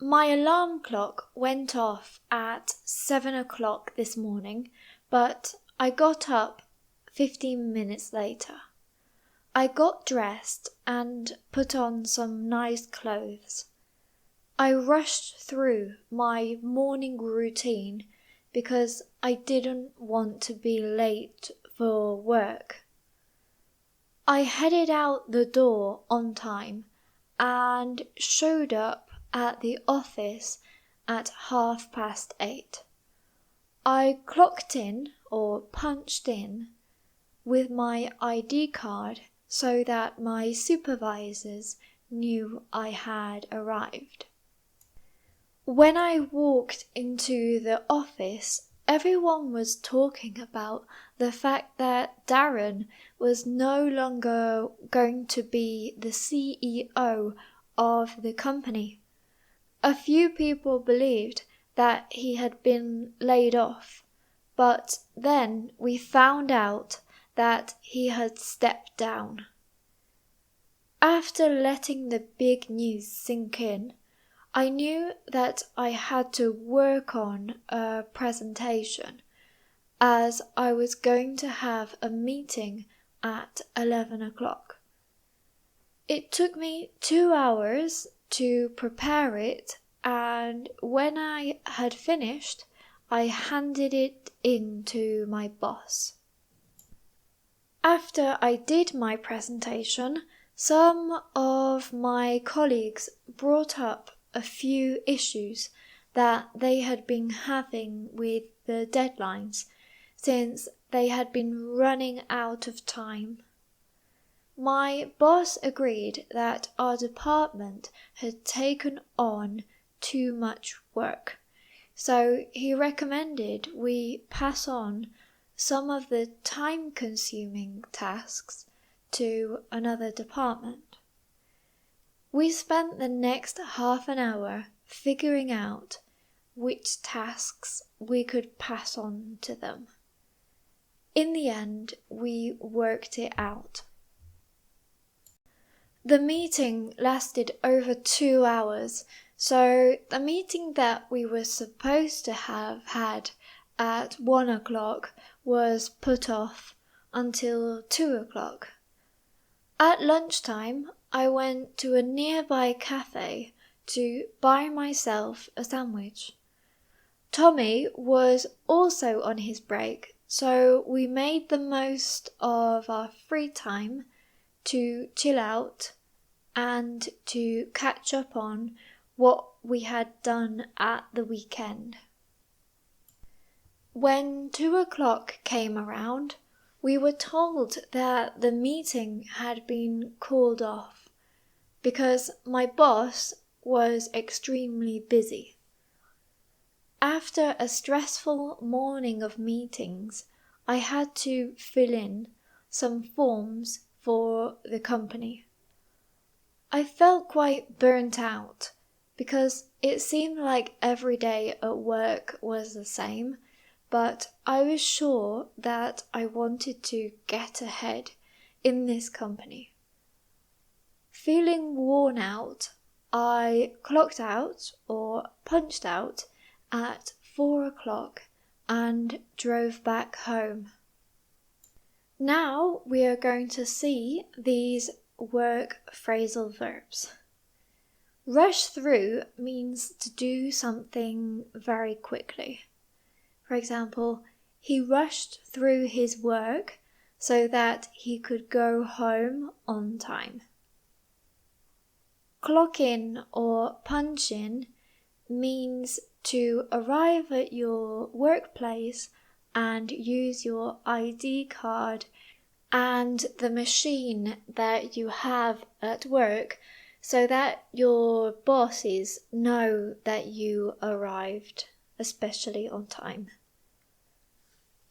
My alarm clock went off at 7 o'clock this morning, but I got up 15 minutes later. I got dressed and put on some nice clothes. I rushed through my morning routine because I didn't want to be late for work. I headed out the door on time and showed up at the office at 8:30. I clocked in or punched in with my ID card so that my supervisors knew I had arrived. When I walked into the office, everyone was talking about the fact that Darren was no longer going to be the CEO of the company. A few people believed that he had been laid off, but then we found out that he had stepped down. After letting the big news sink in, I knew that I had to work on a presentation as I was going to have a meeting at 11 o'clock. It took me 2 hours to prepare it, and when I had finished, I handed it in to my boss. After I did my presentation, some of my colleagues brought up a few issues that they had been having with the deadlines since they had been running out of time. My boss agreed that our department had taken on too much work, so he recommended we pass on some of the time-consuming tasks to another department. We spent the next half an hour figuring out which tasks we could pass on to them. In the end, we worked it out. The meeting lasted over 2 hours, so the meeting that we were supposed to have had at 1 o'clock was put off until 2 o'clock. At lunchtime, I went to a nearby cafe to buy myself a sandwich. Tommy was also on his break, so we made the most of our free time to chill out and to catch up on what we had done at the weekend. When 2 o'clock came around, we were told that the meeting had been called off because my boss was extremely busy. After a stressful morning of meetings, I had to fill in some forms for the company. I felt quite burnt out because it seemed like every day at work was the same, but I was sure that I wanted to get ahead in this company. Feeling worn out, I clocked out or punched out at 4 o'clock and drove back home. Now we are going to see these work phrasal verbs. Rush through means to do something very quickly. For example, he rushed through his work so that he could go home on time. Clock in or punch in means to arrive at your workplace and use your ID card and the machine that you have at work so that your bosses know that you arrived, especially on time.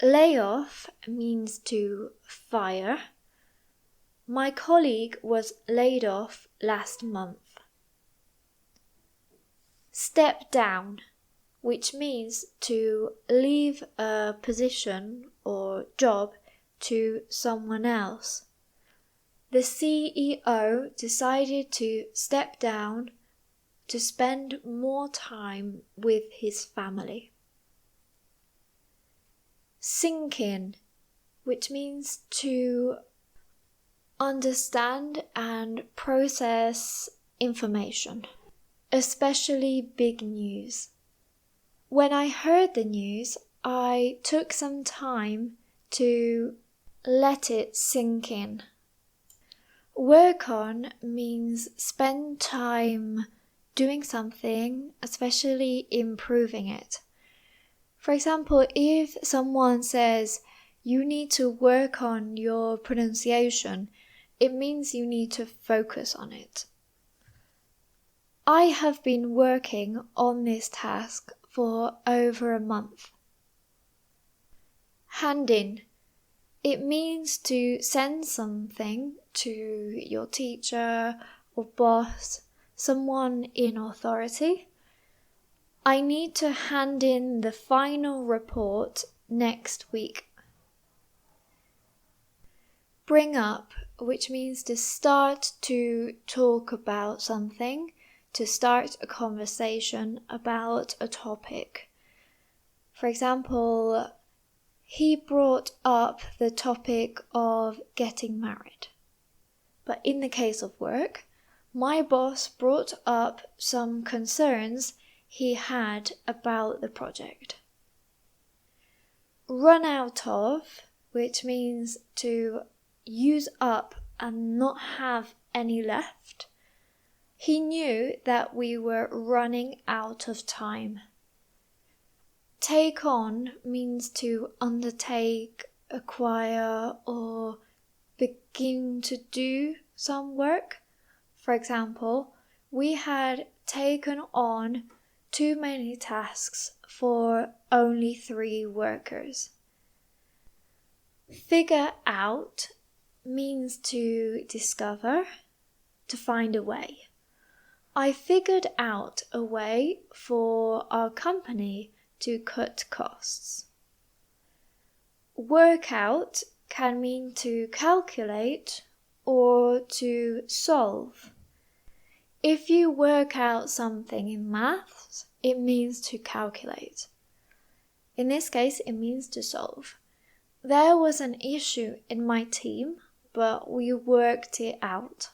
Lay off means to fire. My colleague was laid off last month. Step down, which means to leave a position or job to someone else. The CEO decided to step down to spend more time with his family. Sink in, which means to understand and process information, especially big news. When I heard the news, I took some time to let it sink in. Work on means spend time doing something, especially improving it. For example, if someone says you need to work on your pronunciation, it means you need to focus on it. I have been working on this task for over a month. Hand in. It means to send something to your teacher or boss, someone in authority. I need to hand in the final report next week. Bring up, which means to start to talk about something, to start a conversation about a topic. For example, he brought up the topic of getting married. But in the case of work, my boss brought up some concerns he had about the project. Run out of, which means to use up and not have any left. He knew that we were running out of time. Take on means to undertake, acquire, or begin to do some work. For example, we had taken on too many tasks for only 3 workers. Figure out means to discover, to find a way. I figured out a way for our company to cut costs. Work out can mean to calculate or to solve. If you work out something in maths, it means to calculate. In this case, it means to solve. There was an issue in my team, but we worked it out.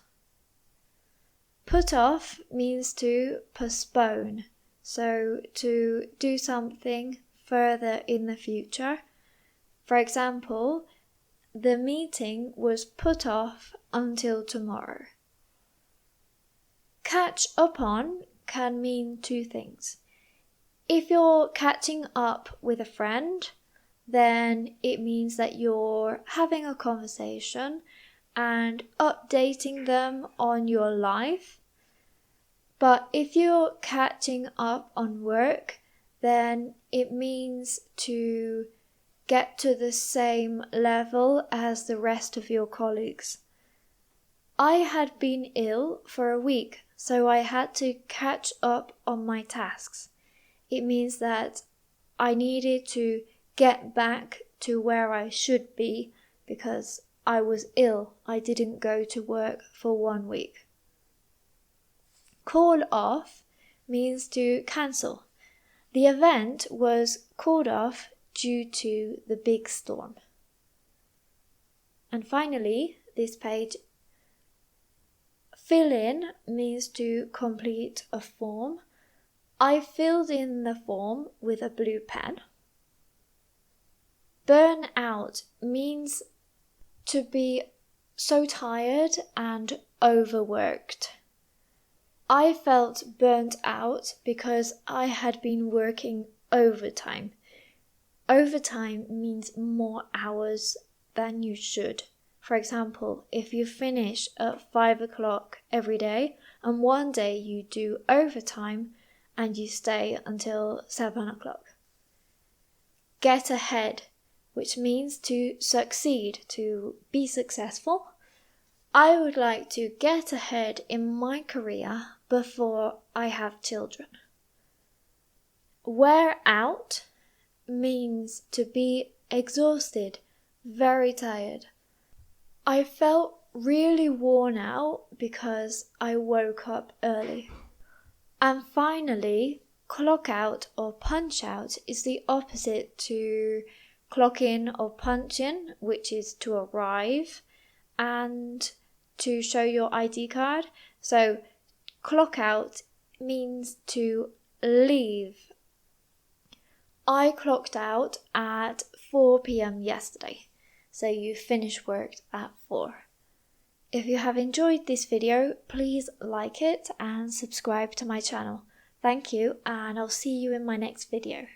Put off means to postpone, so to do something further in the future. For example, the meeting was put off until tomorrow. Catch up on can mean 2 things. If you're catching up with a friend, then it means that you're having a conversation and updating them on your life. But if you're catching up on work, then it means to get to the same level as the rest of your colleagues. I had been ill for a week, so I had to catch up on my tasks. It means that I needed to get back to where I should be because I was ill. I didn't go to work for 1 week. Call off means to cancel. The event was called off due to the big storm. And finally, this page, fill in means to complete a form. I filled in the form with a blue pen. Burn out means to be so tired and overworked. I felt burnt out because I had been working overtime. Overtime means more hours than you should. For example, if you finish at 5 o'clock every day and one day you do overtime and you stay until 7 o'clock. Get ahead, which means to succeed, to be successful. I would like to get ahead in my career before I have children. Wear out means to be exhausted, very tired. I felt really worn out because I woke up early. And finally, clock out or punch out is the opposite to clock in or punch in, which is to arrive and to show your ID card. So clock out means to leave. I clocked out at 4 p.m. yesterday. So you finished work at 4. If you have enjoyed this video, please like it and subscribe to my channel. Thank you, and I'll see you in my next video.